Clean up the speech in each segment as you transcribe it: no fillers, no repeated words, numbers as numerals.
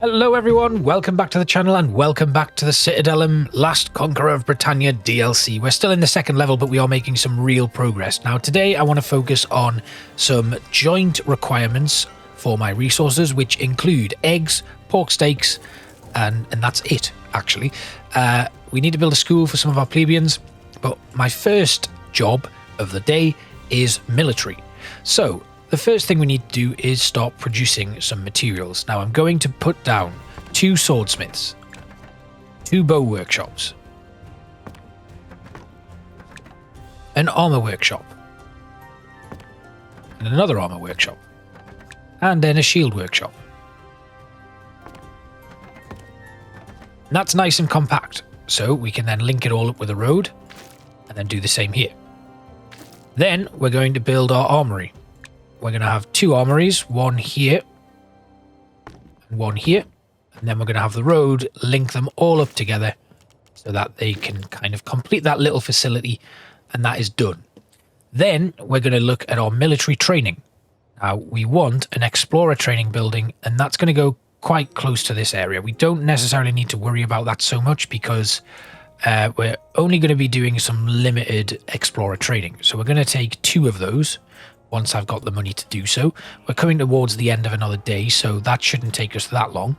Hello everyone, welcome back to the channel and welcome back to the Citadelum Last Conqueror of Britannia DLC. We're still in the second level, but we are making some real progress. Now today I want to focus on some joint requirements for my resources, which include eggs, pork steaks, and that's it actually. We need to build a school for some of our plebeians, but my first job of the day is military. So the first thing we need to do is start producing some materials. Now I'm going to put down 2 swordsmiths, 2 bow workshops, an armor workshop, and another armor workshop, and then a shield workshop. And that's nice and compact, so we can then link it all up with a road and then do the same here. Then we're going to build our armory. We're going to have 2 armories, one here and one here. And then we're going to have the road link them all up together so that they can kind of complete that little facility, and that is done. Then we're going to look at our military training. Now we want an explorer training building, and that's going to go quite close to this area. We don't necessarily need to worry about that so much because we're only going to be doing some limited explorer training. So we're going to take 2 of those. Once I've got the money to do so. We're coming towards the end of another day, so that shouldn't take us that long.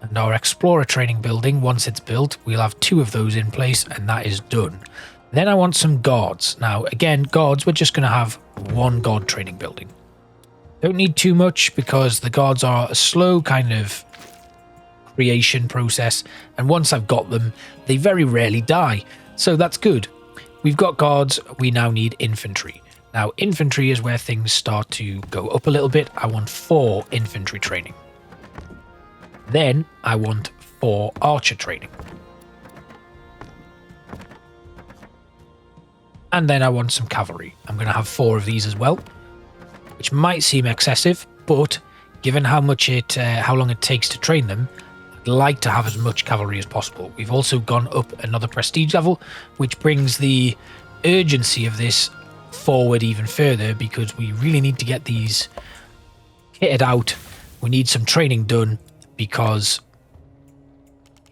And our explorer training building, once it's built, we'll have 2 of those in place, and that is done. Then I want some guards. Now, again, guards, we're just going to have 1 guard training building. Don't need too much because the guards are a slow kind of creation process, and once I've got them, they very rarely die. So that's good. We've got guards, we now need infantry. Now, infantry is where things start to go up a little bit. I want 4 infantry training. Then I want 4 archer training. And then I want some cavalry. I'm going to have 4 of these as well, which might seem excessive, but given how long it takes to train them, I'd like to have as much cavalry as possible. We've also gone up another prestige level, which brings the urgency of this forward even further because we really need to get these kitted out. We need some training done because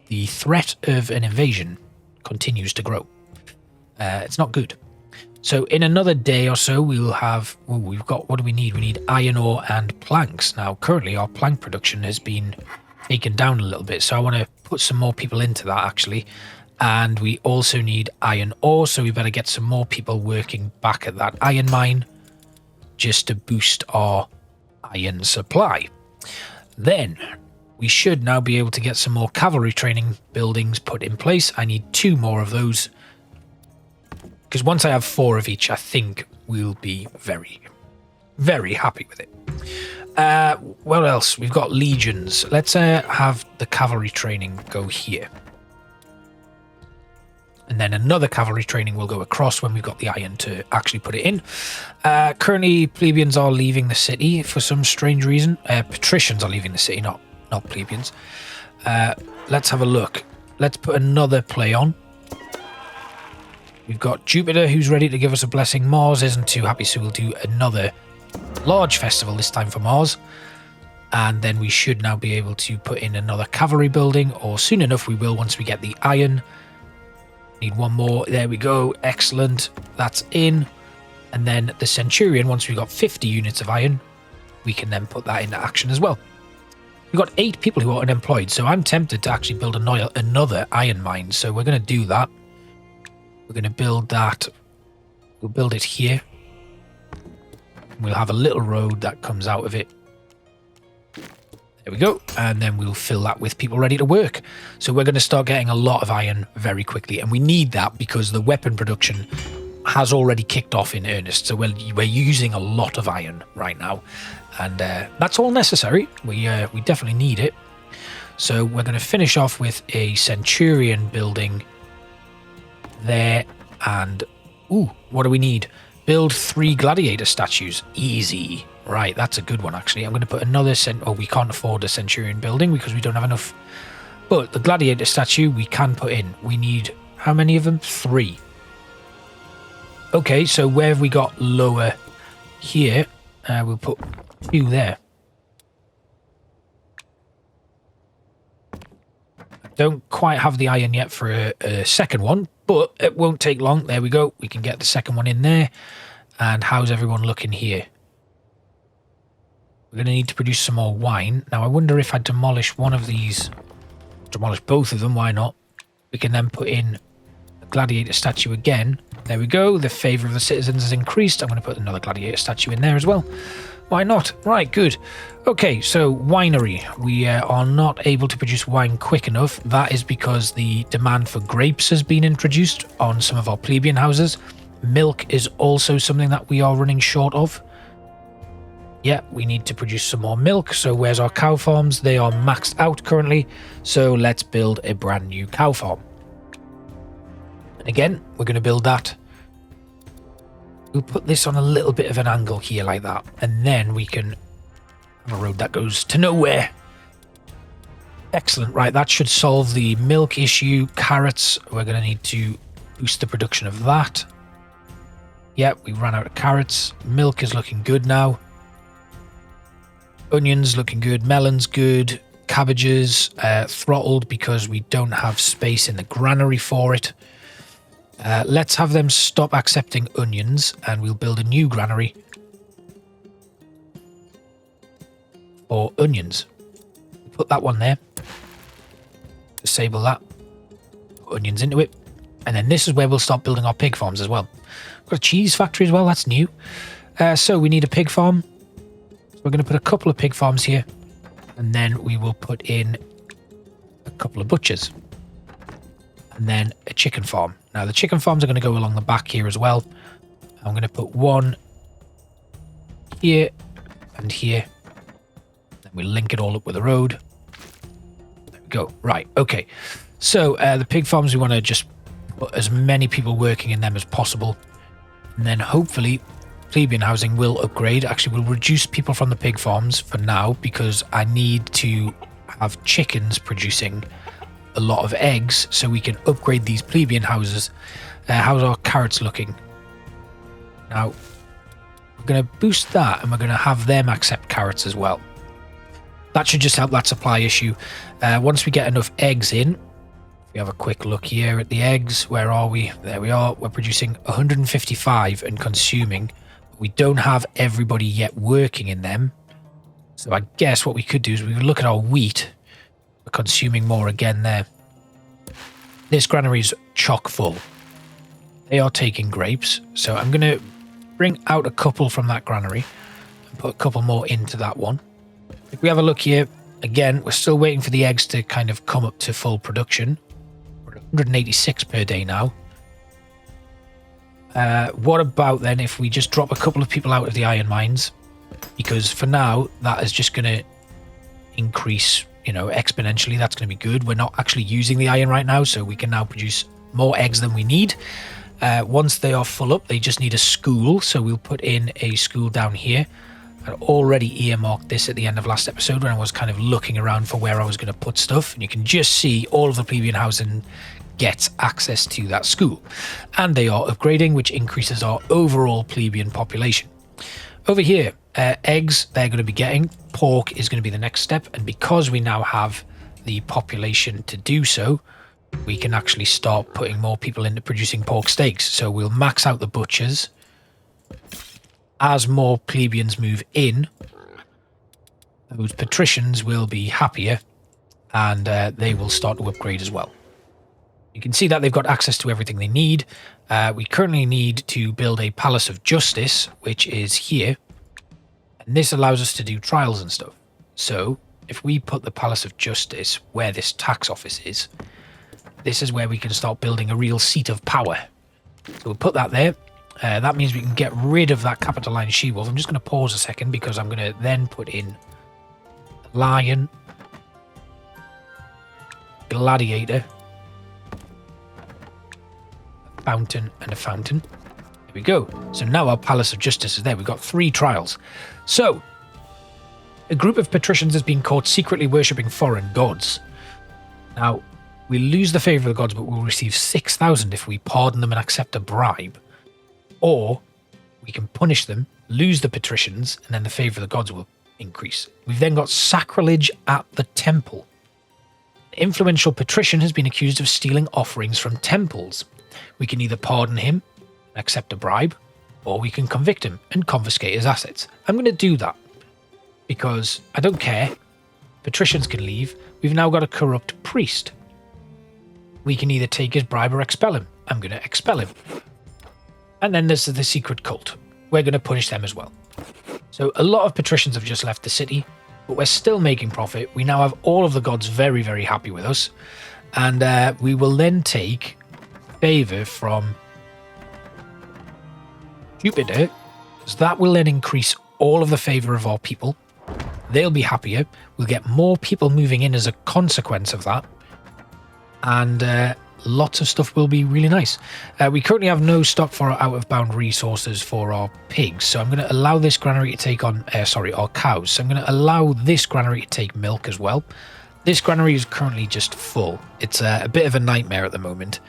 the threat of an invasion continues to grow. It's not good. So in another day or so we'll have, we've got, what do we need? We need iron ore and planks. Now currently our plank production has been taken down a little bit, so I want to put some more people into that actually. And we also need iron ore, so we better get some more people working back at that iron mine just to boost our iron supply. Then we should now be able to get some more cavalry training buildings put in place. I need 2 more of those because once I have 4 of each, I think we'll be very, very happy with it. What else? We've got legions. Let's have the cavalry training go here. And then another cavalry training will go across when we've got the iron to actually put it in. Currently, plebeians are leaving the city for some strange reason. Patricians are leaving the city, not plebeians. Let's have a look. Let's put another play on. We've got Jupiter, who's ready to give us a blessing. Mars isn't too happy, so we'll do another large festival, this time for Mars. And then we should now be able to put in another cavalry building, or soon enough we will once we get the iron. Need 1 more. There we go. Excellent. That's in. And then the Centurion, once we've got 50 units of iron, we can then put that into action as well. We've got 8 people who are unemployed, so I'm tempted to actually build another iron mine. So we're going to do that. We're going to build that. We'll build it here. We'll have a little road that comes out of it. There we go, and then we'll fill that with people ready to work. So we're going to start getting a lot of iron very quickly, and we need that because the weapon production has already kicked off in earnest. So we're using a lot of iron right now, and that's all necessary. We definitely need it. So we're going to finish off with a Centurion building there, and what do we need? Build 3 gladiator statues. Easy. Right, that's a good one actually. I'm going to put another we can't afford a Centurion building because we don't have enough. But the gladiator statue we can put in. We need, how many of them? 3. Okay, so where have we got lower here? We'll put 2 there. Don't quite have the iron yet for a second one, but it won't take long. There we go. We can get the second one in there. And how's everyone looking here? We're going to need to produce some more wine. Now, I wonder if I demolish one of these, demolish both of them, why not? We can then put in a gladiator statue again. There we go. The favour of the citizens has increased. I'm going to put another gladiator statue in there as well. Why not? Right, good. Okay, so winery. We are not able to produce wine quick enough. That is because the demand for grapes has been introduced on some of our plebeian houses. Milk is also something that we are running short of. Yeah, we need to produce some more milk. So where's our cow farms? They are maxed out currently. So let's build a brand new cow farm. And again, we're going to build that. We'll put this on a little bit of an angle here like that. And then we can have a road that goes to nowhere. Excellent. Right, that should solve the milk issue. Carrots, we're going to need to boost the production of that. Yeah, we ran out of carrots. Milk is looking good now. Onions looking good. Melons good. Cabbages throttled because we don't have space in the granary for it. Let's have them stop accepting onions and we'll build a new granary for onions. Put that one there. Disable that. Put onions into it. And then this is where we'll start building our pig farms as well. We've got a cheese factory as well. That's new. So we need a pig farm. So we're going to put a couple of pig farms here. And then we will put in a couple of butchers. And then a chicken farm. Now the chicken farms are going to go along the back here as well. I'm going to put one here and here. Then we link it all up with a road. There we go. Right. Okay. So the pig farms, we want to just put as many people working in them as possible. And then hopefully plebeian housing will upgrade. Actually, we'll reduce people from the pig farms for now because I need to have chickens producing a lot of eggs so we can upgrade these plebeian houses. How's our carrots looking? Now, we're going to boost that and we're going to have them accept carrots as well. That should just help that supply issue. Once we get enough eggs in, we have a quick look here at the eggs. Where are we? There we are. We're producing 155 and consuming. We don't have everybody yet working in them. So I guess what we could do is we would look at our wheat. We're consuming more again there. This granary is chock full. They are taking grapes. So I'm going to bring out a couple from that granary and put a couple more into that one. If we have a look here, again, we're still waiting for the eggs to kind of come up to full production. We're at 186 per day now. What about then if we just drop a couple of people out of the iron mines? Because for now, that is just going to increase, you know, exponentially. That's going to be good. We're not actually using the iron right now, so we can now produce more eggs than we need. Once they are full up, they just need a school. So we'll put in a school down here. I already earmarked this at the end of last episode when I was kind of looking around for where I was going to put stuff. And you can just see all of the plebeian housing gets access to that school. And they are upgrading, which increases our overall plebeian population. Over here, eggs, they're going to be getting. Pork is going to be the next step. And because we now have the population to do so, we can actually start putting more people into producing pork steaks. So we'll max out the butchers. As more plebeians move in, those patricians will be happier and they will start to upgrade as well. You can see that they've got access to everything they need. We currently need to build a Palace of Justice, which is here. And this allows us to do trials and stuff. So if we put the Palace of Justice where this tax office is, this is where we can start building a real seat of power. So we'll put that there. That means we can get rid of that Capitoline she-wolf. I'm just going to pause a second because I'm going to then put in a lion, gladiator, a fountain, and a fountain. There we go. So now our Palace of Justice is there. We've got 3 trials. So, a group of patricians has been caught secretly worshipping foreign gods. Now, we lose the favour of the gods, but we'll receive 6,000 if we pardon them and accept a bribe. Or we can punish them, lose the patricians, and then the favour of the gods will increase. We've then got sacrilege at the temple. Influential patrician has been accused of stealing offerings from temples. We can either pardon him, accept a bribe, or we can convict him and confiscate his assets. I'm going to do that because I don't care. Patricians can leave. We've now got a corrupt priest. We can either take his bribe or expel him. I'm going to expel him. And then there's the secret cult. We're going to punish them as well. So a lot of patricians have just left the city, but we're still making profit. We now have all of the gods very, very happy with us. And we will then take favor from Jupiter, because that will then increase all of the favor of our people. They'll be happier. We'll get more people moving in as a consequence of that. And lots of stuff will be really nice. We currently have no stock for our out-of-bound resources for our pigs, so I'm going to allow this granary to take on, our cows. So I'm going to allow this granary to take milk as well. This granary is currently just full. It's a bit of a nightmare at the moment,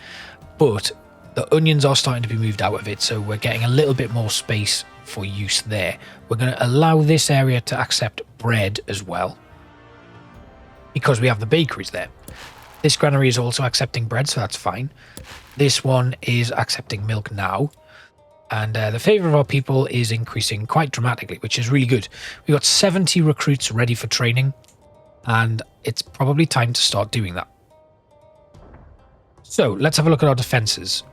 but the onions are starting to be moved out of it, so we're getting a little bit more space for use there. We're going to allow this area to accept bread as well, because we have the bakeries there. This granary is also accepting bread, so that's fine. This one is accepting milk now. And the favour of our people is increasing quite dramatically, which is really good. We've got 70 recruits ready for training, and it's probably time to start doing that. So, let's have a look at our defences.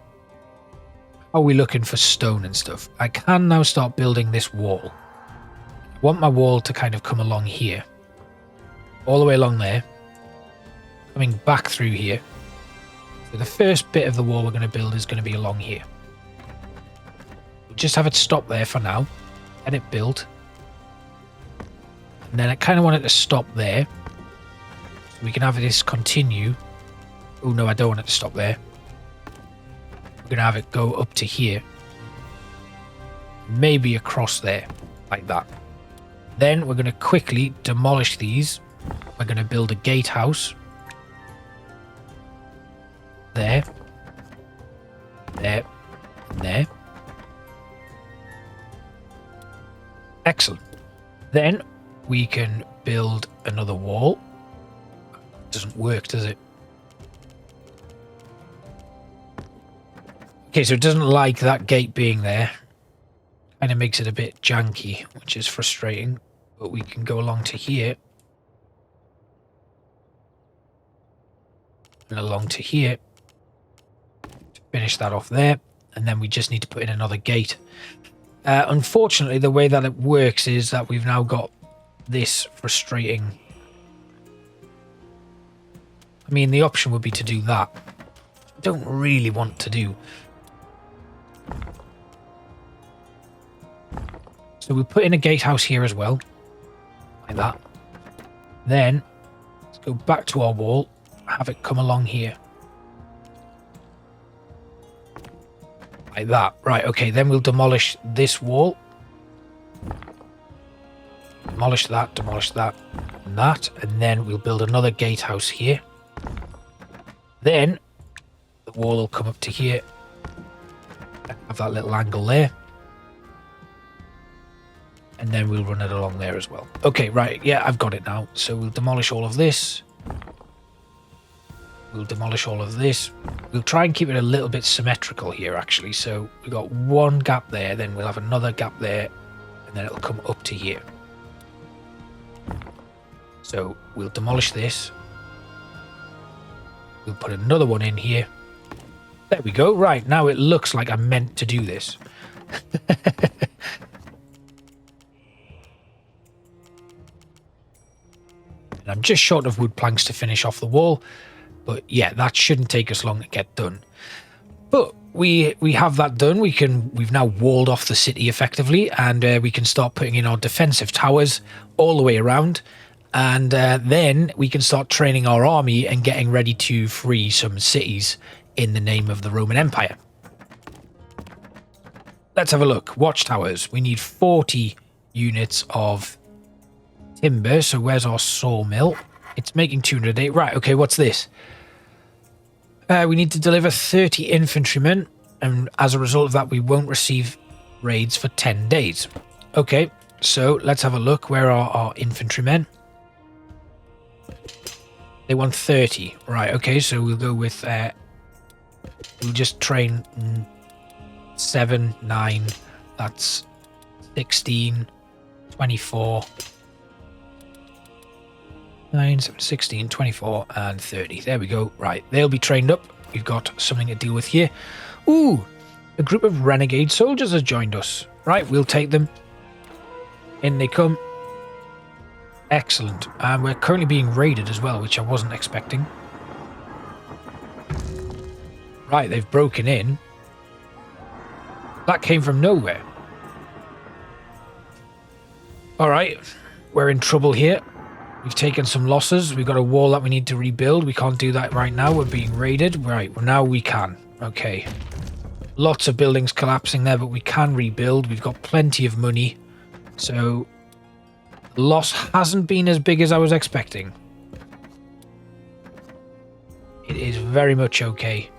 How are we looking for stone and stuff? I can now start building this wall. I want my wall to kind of come along here. All the way along there. Coming back through here. So the first bit of the wall we're going to build is going to be along here. We'll just have it stop there for now. Get it built. And then I kind of want it to stop there. So we can have this continue. Oh no, I don't want it to stop there. We're going to have it go up to here. Maybe across there. Like that. Then we're going to quickly demolish these. We're going to build a gatehouse. There. There. And there. Excellent. Then we can build another wall. Doesn't work, does it? Okay, so it doesn't like that gate being there. Kind of makes it a bit janky, which is frustrating. But we can go along to here. And along to here. To finish that off there. And then we just need to put in another gate. Unfortunately, the way that it works is that we've now got this frustrating... I mean, the option would be to do that. I don't really want to do. So we'll put in a gatehouse here as well. Like that. Then, let's go back to our wall. Have it come along here. Like that. Right, okay, then we'll demolish this wall. Demolish that, and that. And then we'll build another gatehouse here. Then, the wall will come up to here. Have that little angle there. And then we'll run it along there as well. Okay, right, yeah, I've got it now. So we'll demolish all of this. We'll demolish all of this. We'll try and keep it a little bit symmetrical here, actually. So we've got one gap there, then we'll have another gap there, and then it'll come up to here. So we'll demolish this. We'll put another one in here. There we go. Right, now it looks like I meant to do this. And I'm just short of wood planks to finish off the wall. But yeah, that shouldn't take us long to get done. But we have that done. We've now walled off the city effectively, and we can start putting in our defensive towers all the way around. And then we can start training our army and getting ready to free some cities in the name of the Roman Empire. Let's have a look. Watchtowers. We need 40 units of timber. So where's our sawmill? It's making 208. Right, okay, what's this? We need to deliver 30 infantrymen, and as a result of that, we won't receive raids for 10 days. Okay, so let's have a look. Where are our infantrymen? They want 30. Right, okay, so we'll go with... we'll just train 7, 9. That's 16, 24... 9, 7, 16, 24, and 30. There we go. Right, they'll be trained up. We've got something to deal with here. Ooh, a group of renegade soldiers has joined us. Right, we'll take them. In they come. Excellent. And we're currently being raided as well, which I wasn't expecting. Right, they've broken in. That came from nowhere. Alright, we're in trouble here. We've taken some losses. We've got a wall that we need to rebuild. We can't do that right now. We're being raided. Right, well, now we can. Okay. Lots of buildings collapsing there, but we can rebuild. We've got plenty of money. So, loss hasn't been as big as I was expecting. It is very much okay.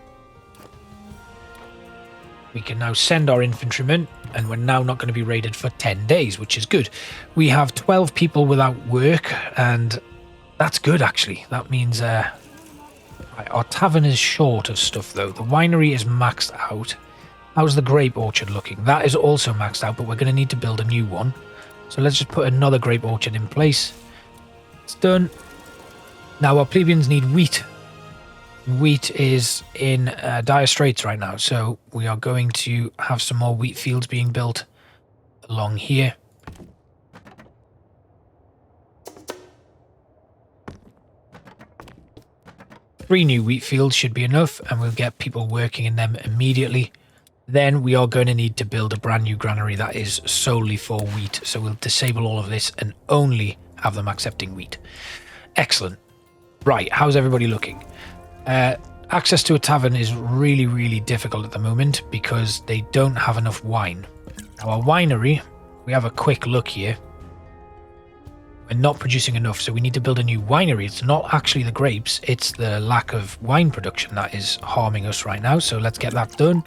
We can now send our infantrymen, and we're now not going to be raided for 10 days, which is good. We have 12 people without work, and that's good, actually. That means right, our tavern is short of stuff, though. The winery is maxed out. How's the grape orchard looking? That is also maxed out, but we're going to need to build a new one. So let's just put another grape orchard in place. It's done. Now our plebeians need wheat. Wheat is in dire straits right now, so we are going to have some more wheat fields being built along here. Three new wheat fields should be enough, and we'll get people working in them immediately. Then we are going to need to build a brand new granary that is solely for wheat, so we'll disable all of this and only have them accepting wheat. Excellent. Right, how's everybody looking? Access to a tavern is really, really difficult at the moment because they don't have enough wine. Now, our winery, we have a quick look here. We're not producing enough, so we need to build a new winery. It's not actually the grapes, it's the lack of wine production that is harming us right now. So let's get that done.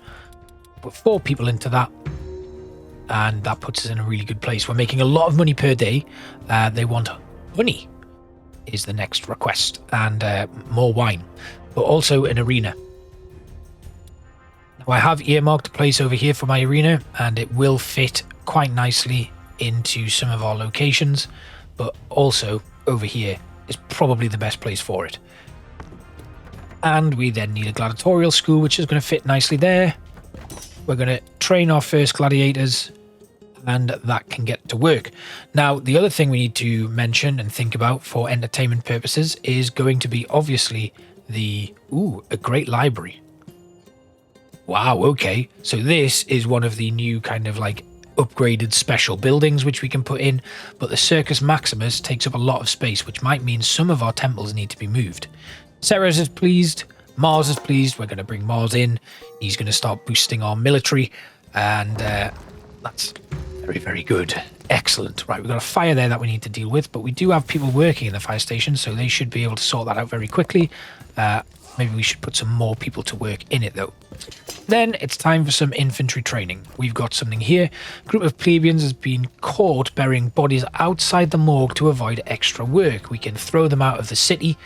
Put 4 people into that, and that puts us in a really good place. We're making a lot of money per day. They want honey is the next request, and more wine, but also an arena. Now I have earmarked a place over here for my arena, and it will fit quite nicely into some of our locations, but also over here is probably the best place for it. And we then need a gladiatorial school, which is going to fit nicely there. We're going to train our first gladiators, and that can get to work. Now, the other thing we need to mention and think about for entertainment purposes is going to be obviously a great library. Wow, okay. So this is one of the new kind of like upgraded special buildings which we can put in, but the Circus Maximus takes up a lot of space, which might mean some of our temples need to be moved. Ceres is pleased. Mars is pleased. We're going to bring Mars in. He's going to start boosting our military, and that's very, very good. Excellent. Right, we've got a fire there that we need to deal with, but we do have people working in the fire station, so they should be able to sort that out very quickly. Maybe we should put some more people to work in it, though. Then it's time for some infantry training. We've got something here. A group of plebeians has been caught burying bodies outside the morgue to avoid extra work. We can throw them out of the city.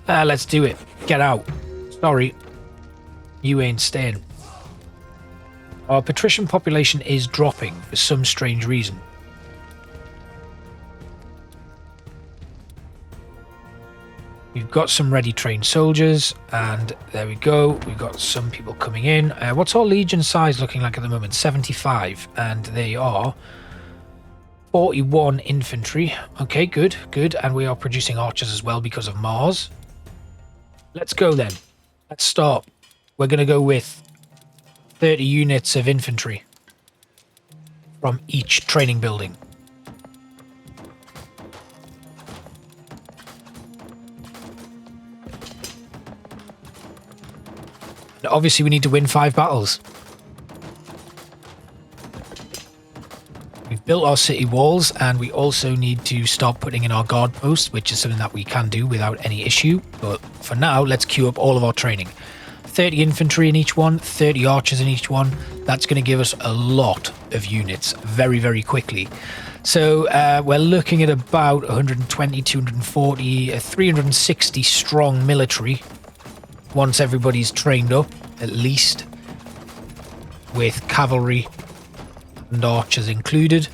Let's do it. Get out. Sorry. You ain't staying. Our patrician population is dropping for some strange reason. We've got some ready trained soldiers, and there we go. We've got some people coming in. What's our legion size looking like at the moment? 75, and they are 41 infantry. Okay, good, good. And we are producing archers as well because of Mars. Let's go then. Let's start. We're going to go with 30 units of infantry from each training building. And obviously we need to win 5 battles. We've built our city walls, and we also need to start putting in our guard posts, which is something that we can do without any issue. But for now, let's queue up all of our training. 30 infantry in each one, 30 archers in each one. That's going to give us a lot of units very, very quickly. So we're looking at about 120, 240, 360 strong military once everybody's trained up, at least, with cavalry and archers included.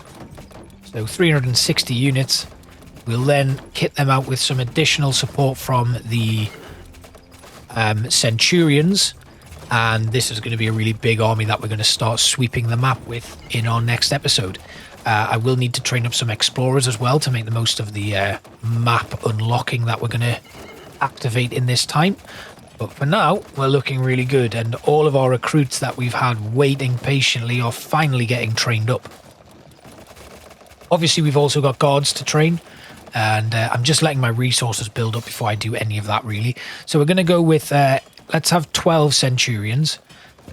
So 360 units. We'll then kit them out with some additional support from the centurions, and this is going to be a really big army that we're going to start sweeping the map with in our next episode. I will need to train up some explorers as well to make the most of the map unlocking that we're going to activate in this time. But for now, we're looking really good, and all of our recruits that we've had waiting patiently are finally getting trained up. Obviously, we've also got guards to train, and I'm just letting my resources build up before I do any of that, really. So we're going to go with, let's have 12 centurions,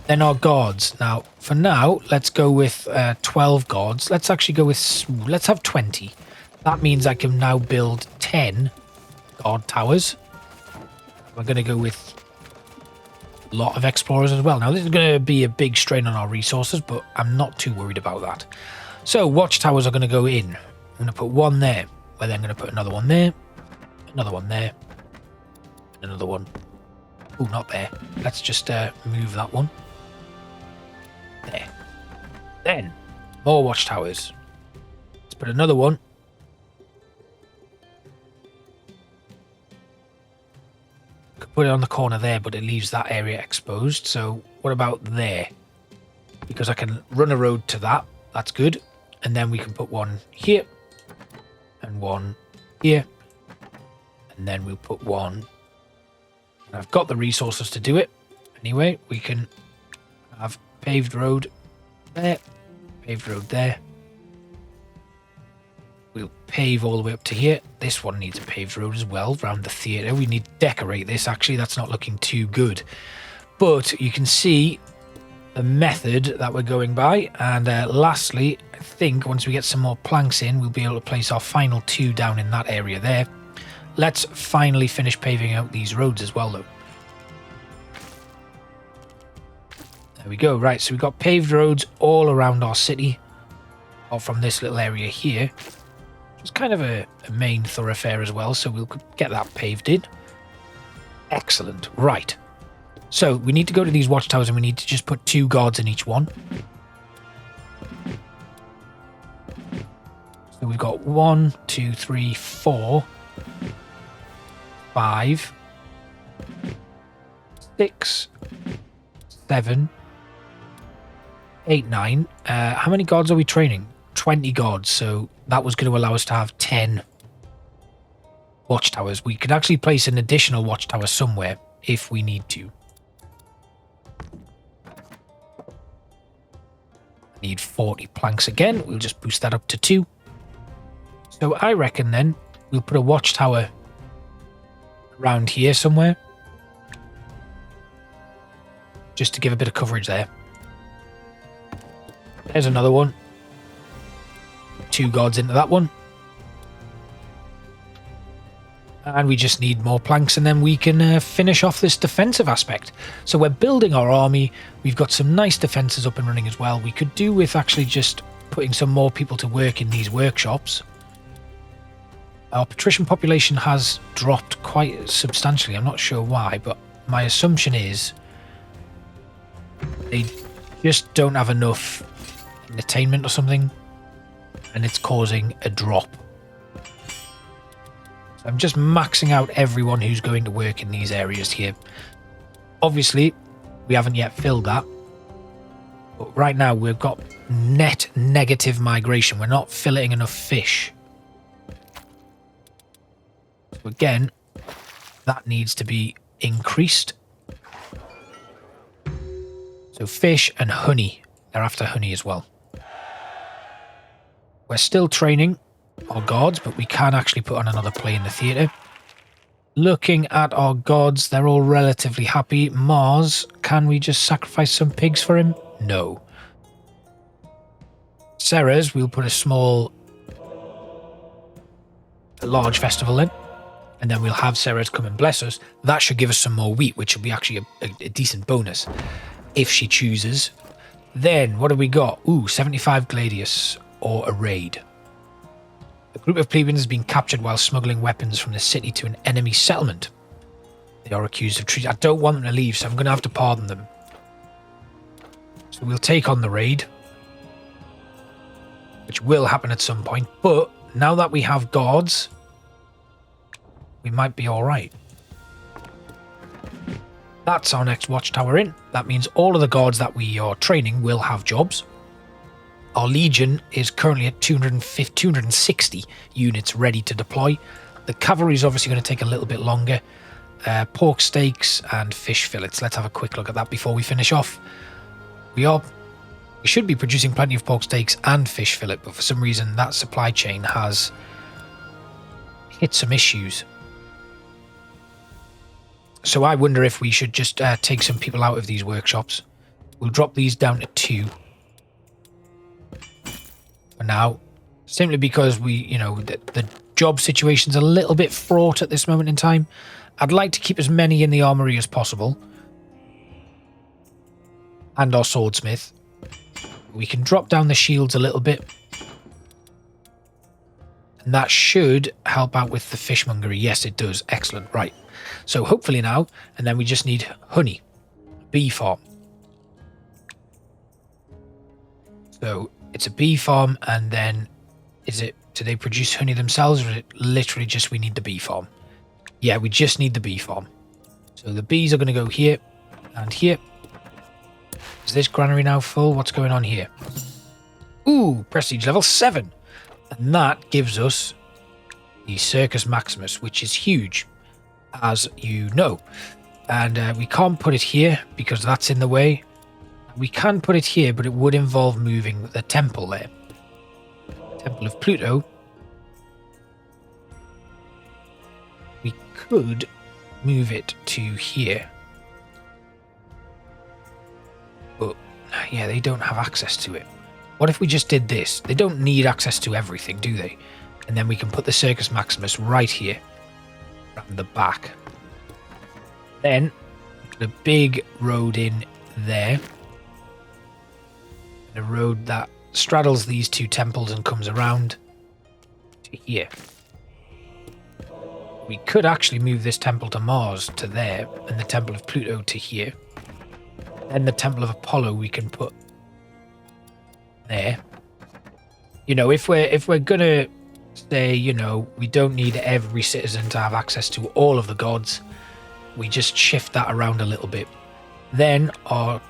then our guards. Now, for now, let's go with 12 guards. Let's actually go with, let's have 20. That means I can now build 10 guard towers. We're going to go with a lot of explorers as well. Now, this is going to be a big strain on our resources, but I'm not too worried about that. So, watchtowers are going to go in. I'm going to put one there. We're then going to put another one there. Another one there. Another one. Oh, not there. Let's just move that one. There. Then, more watchtowers. Let's put another one. Put it on the corner there, but it leaves that area exposed. So what about there? Because I can run a road to that. That's good. And then we can put one here and one here. And then we'll put one. And I've got the resources to do it. Anyway, we can have paved road there, paved road there. We'll pave all the way up to here. This one needs a paved road as well, around the theatre. We need to decorate this, actually. That's not looking too good. But you can see the method that we're going by. And lastly, I think once we get some more planks in, we'll be able to place our final 2 down in that area there. Let's finally finish paving out these roads as well, though. There we go. Right, so we've got paved roads all around our city, or from this little area here. It's kind of a main thoroughfare as well, so we'll get that paved in. Excellent. Right. So we need to go to these watchtowers, and we need to just put 2 guards in each one. So we've got 1, 2, 3, 4, 5, 6, 7, 8, 9. How many guards are we training? 20 guards, so that was going to allow us to have 10 watchtowers. We could actually place an additional watchtower somewhere if we need to. I need 40 planks again. We'll just boost that up to 2. So I reckon then we'll put a watchtower around here somewhere, just to give a bit of coverage there. There's another one. 2 guards into that one. And we just need more planks, and then we can finish off this defensive aspect. So we're building our army. We've got some nice defenses up and running as well. We could do with actually just putting some more people to work in these workshops. Our patrician population has dropped quite substantially. I'm not sure why, but my assumption is they just don't have enough entertainment or something, and it's causing a drop. So I'm just maxing out everyone who's going to work in these areas here. Obviously, we haven't yet filled that, but right now we've got net negative migration. We're not filleting enough fish. So again, that needs to be increased. So fish and honey. They're after honey as well. We're still training our guards, but we can actually put on another play in the theatre. Looking at our gods, they're all relatively happy. Mars, can we just sacrifice some pigs for him? No. Ceres, we'll put a large festival in, and then we'll have Ceres come and bless us. That should give us some more wheat, which will be actually a decent bonus if she chooses. Then, what have we got? Ooh, 75 gladius or a raid. A group of plebeians has been captured while smuggling weapons from the city to an enemy settlement. They are accused of treason. I don't want them to leave, so I'm going to have to pardon them. So we'll take on the raid, which will happen at some point. But now that we have guards, we might be all right. That's our next watchtower in. That means all of the guards that we are training will have jobs. Our legion is currently at 260 units ready to deploy. The cavalry is obviously going to take a little bit longer. Pork steaks and fish fillets. Let's have a quick look at that before we finish off. We should be producing plenty of pork steaks and fish fillet, but for some reason that supply chain has hit some issues. So I wonder if we should just take some people out of these workshops. We'll drop these down to 2 for now, simply because the job situation's a little bit fraught at this moment in time. I'd like to keep as many in the armory as possible, and our swordsmith. We can drop down the shields a little bit, and that should help out with the fishmongery. Yes, it does. Excellent. Right. So hopefully now, and then we just need honey, bee farm. So it's a bee farm, and then do they produce honey themselves, or is it literally just we need the bee farm? Yeah, we just need the bee farm. So the bees are going to go here and here. Is this granary now full? What's going on here? Ooh, prestige level 7. And that gives us the Circus Maximus, which is huge, as you know. And we can't put it here because that's in the way. We can put it here, but it would involve moving the temple there. Temple of Pluto. We could move it to here. But, yeah, they don't have access to it. What if we just did this? They don't need access to everything, do they? And then we can put the Circus Maximus right here, around the back. Then, put a big road in there. And a road that straddles these 2 temples and comes around to here. We could actually move this temple to Mars to there, and the Temple of Pluto to here. Then the Temple of Apollo we can put there. If we're gonna say, we don't need every citizen to have access to all of the gods, we just shift that around a little bit. Then our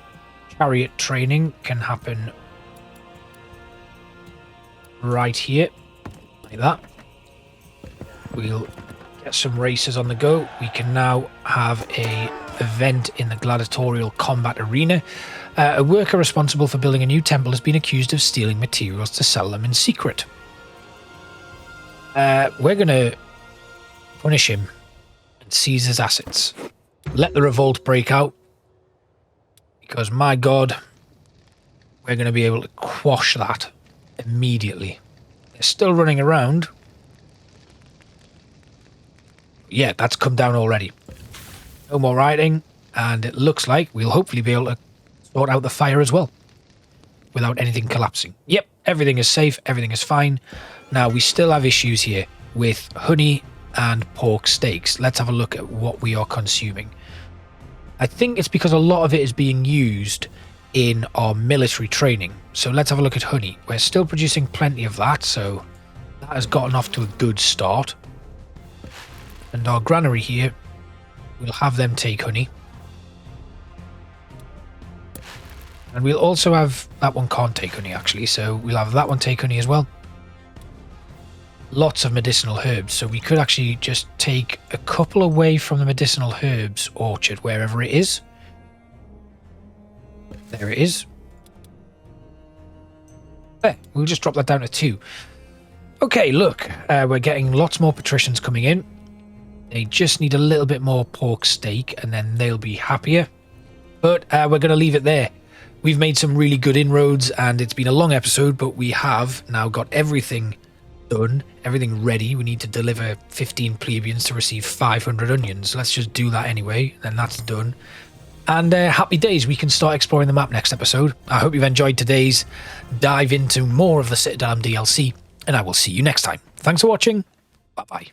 chariot training can happen right here, like that. We'll get some races on the go. We can now have a event in the gladiatorial combat arena. A worker responsible for building a new temple has been accused of stealing materials to sell them in secret. We're going to punish him and seize his assets. Let the revolt break out, because my god, we're going to be able to quash that immediately. They're still running around. Yeah, that's come down already. No more rioting, and it looks like we'll hopefully be able to sort out the fire as well without anything collapsing. Yep, everything is safe, everything is fine. Now, we still have issues here with honey and pork steaks. Let's have a look at what we are consuming. I think it's because a lot of it is being used in our military training. So let's have a look at honey. We're still producing plenty of that, so that has gotten off to a good start. And our granary here, we'll have them take honey. And we'll also have, that one can't take honey actually, so we'll have that one take honey as well. Lots of medicinal herbs, so we could actually just take a couple away from the medicinal herbs orchard, wherever it is. There it is. There, we'll just drop that down to 2. Okay, look, we're getting lots more patricians coming in. They just need a little bit more pork steak, and then they'll be happier. But we're going to leave it there. We've made some really good inroads, and it's been a long episode, but we have now got everything done, everything ready. We need to deliver 15 plebeians to receive 500 onions. Let's just do that anyway, then that's done. And happy days, we can start exploring the map next episode. I hope you've enjoyed today's dive into more of the Citadelum DLC, and I will see you next time. Thanks for watching. Bye-bye.